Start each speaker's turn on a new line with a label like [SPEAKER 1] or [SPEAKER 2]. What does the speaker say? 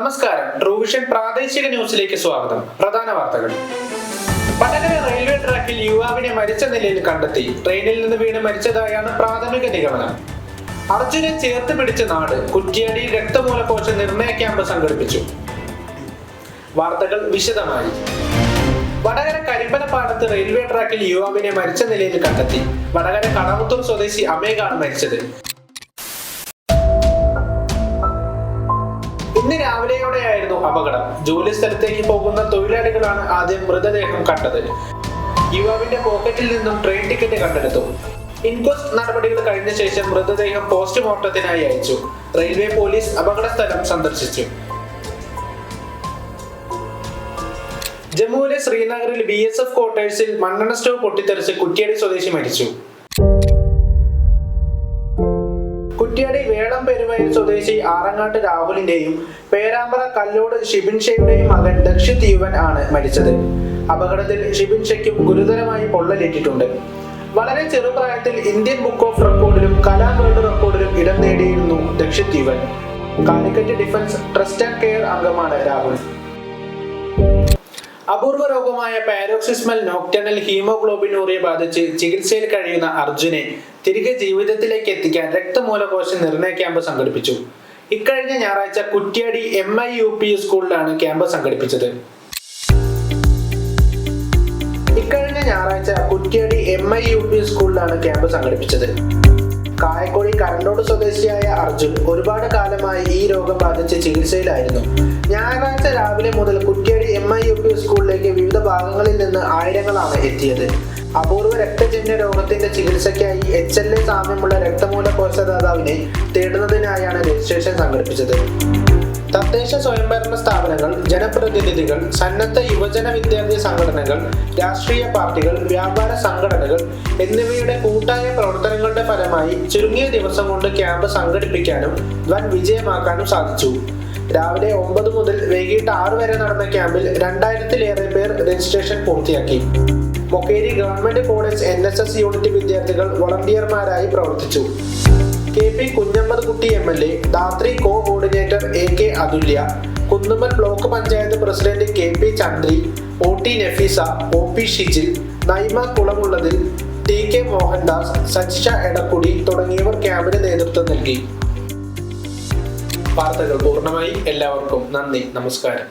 [SPEAKER 1] നമസ്കാരം. ട്രൂവിഷൻ പ്രാദേശിക ന്യൂസിലേക്ക് സ്വാഗതം. പ്രധാന വാർത്തകൾ. വടകര റെയിൽവേ ട്രാക്കിൽ യുവാവിനെ മരിച്ച നിലയിൽ കണ്ടെത്തി. ട്രെയിനിൽ നിന്ന് വീണ് മരിച്ചതായാണ് പ്രാഥമിക നിഗമനം. അർജുനെ ചേർത്ത് പിടിച്ച നാട്. കുറ്റ്യാടിയിൽ രക്തമൂലകോശ നിർണയ ക്യാമ്പ് സംഘടിപ്പിച്ചു. വാർത്തകൾ വിശദമായി. വടകര കരിമ്പനപ്പാടത്ത് റെയിൽവേ ട്രാക്കിൽ യുവാവിനെ മരിച്ച നിലയിൽ കണ്ടെത്തി. വടകര കടവത്തൂർ സ്വദേശി അമേഗാണ് മരിച്ചത്. ഇന്ന് രാവിലെയോടെയായിരുന്നു അപകടം. ജോലി സ്ഥലത്തേക്ക് പോകുന്ന തൊഴിലാളികളാണ് ആദ്യം മൃതദേഹം കണ്ടത്. യുവാവിന്റെ പോക്കറ്റിൽ നിന്നും ട്രെയിൻ ടിക്കറ്റ് കണ്ടെടുത്തു. ഇൻക്വസ്റ്റ് നടപടികൾ കഴിഞ്ഞ ശേഷം മൃതദേഹം പോസ്റ്റ്മോർട്ടത്തിനായി അയച്ചു. റെയിൽവേ പോലീസ് അപകട സ്ഥലം സന്ദർശിച്ചു. ജമ്മുവിലെ ശ്രീനഗറിൽ BSF ക്വാർട്ടേഴ്സിൽ മണ്ണെണ്ണ സ്റ്റോവ് പൊട്ടിത്തെറിച്ച് കുറ്റ്യാടി സ്വദേശി മരിച്ചു. കുറ്റ്യാടി വേളം പെരുവയൽ സ്വദേശി ആറങ്ങാട്ട് രാഹുലിന്റെയും പേരാമ്പ്ര കല്ലോട് ഷിബിൻ ഷെയുടെയും മകൻ ദക്ഷിത് യുവൻ ആണ് മരിച്ചത്. അപകടത്തിൽ ഷിബിൻ ഷെയ്ക്കും ഗുരുതരമായി പൊള്ളലേറ്റിട്ടുണ്ട്. വളരെ ചെറുപ്രായത്തിൽ ഇന്ത്യൻ ബുക്ക് ഓഫ് റെക്കോർഡിലും കലാം വേൾഡ് റെക്കോർഡിലും ഇടം നേടിയിരുന്നു Dakshith Yuvan. Calicut defence trust and care അംഗമാണ് രാഹുൽ. അപൂർവ രോഗമായ പാരോക്സിസ്മൽ നോക്ടർണൽ ഹീമോഗ്ലോബിനൂറിയ ബാധിച്ച് ചികിത്സയിൽ കഴിയുന്ന അർജുനെ തിരികെ ജീവിതത്തിലേക്ക് എത്തിക്കാൻ രക്തമൂലകോശ നിർണയ ക്യാമ്പ് സംഘടിപ്പിച്ചു. ഇക്കഴിഞ്ഞ ഞായറാഴ്ച കുറ്റ്യാടി MIUP സ്കൂളിലാണ് ക്യാമ്പ് സംഘടിപ്പിച്ചത്. കായക്കൊടി കരണ്ടോട് സ്വദേശിയായ അർജുൻ ഒരുപാട് കാലമായി ഈ രോഗം ബാധിച്ച് ചികിത്സയിലായിരുന്നു. ഞായറാഴ്ച രാവിലെ മുതൽ കുറ്റ്യാടി MIUP സ്കൂളിലേക്ക് വിവിധ ഭാഗങ്ങളിൽ നിന്ന് ആയിരങ്ങളാണ് എത്തിയത്. അപൂർവ രക്തജന്യ രോഗത്തിന്റെ ചികിത്സയ്ക്കായി HLA സാമ്യമുള്ള രക്തമൂലകോശദാതാവിനെ തേടുന്നതിനായാണ് രജിസ്ട്രേഷൻ സംഘടിപ്പിച്ചത്. തദ്ദേശ സ്വയംഭരണ സ്ഥാപനങ്ങൾ, ജനപ്രതിനിധികൾ, സന്നദ്ധ യുവജന വിദ്യാർത്ഥി സംഘടനകൾ, രാഷ്ട്രീയ പാർട്ടികൾ, വ്യാപാര സംഘടനകൾ എന്നിവയുടെ കൂട്ടായ പ്രവർത്തനങ്ങളുടെ ഫലമായി ചുരുങ്ങിയ ദിവസം കൊണ്ട് ക്യാമ്പ് സംഘടിപ്പിക്കാനും വൻ വിജയമാക്കാനും സാധിച്ചു. രാവിലെ 9 മുതൽ വൈകിട്ട് 6 വരെ നടന്ന ക്യാമ്പിൽ 2000-ലേറെ പേർ രജിസ്ട്രേഷൻ പൂർത്തിയാക്കി. Mokeri government college NSS unit വിദ്യാർത്ഥികൾ വളണ്ടിയർമാരായി പ്രവർത്തിച്ചു. KP Kunhammad Kutty MLA, Dhatri coordinator AK Athulya, Kunnummal block panchayat president KP Chandri, OT Nafeesa, OP Shijil, Naima Kulamullathil, TK Mohandas, Sajisha Edakkudi തുടങ്ങിയവർ ക്യാമ്പിന് നേതൃത്വം നൽകി. വാർത്തകൾ പൂർണ്ണമായി. എല്ലാവർക്കും നന്ദി, നമസ്കാരം.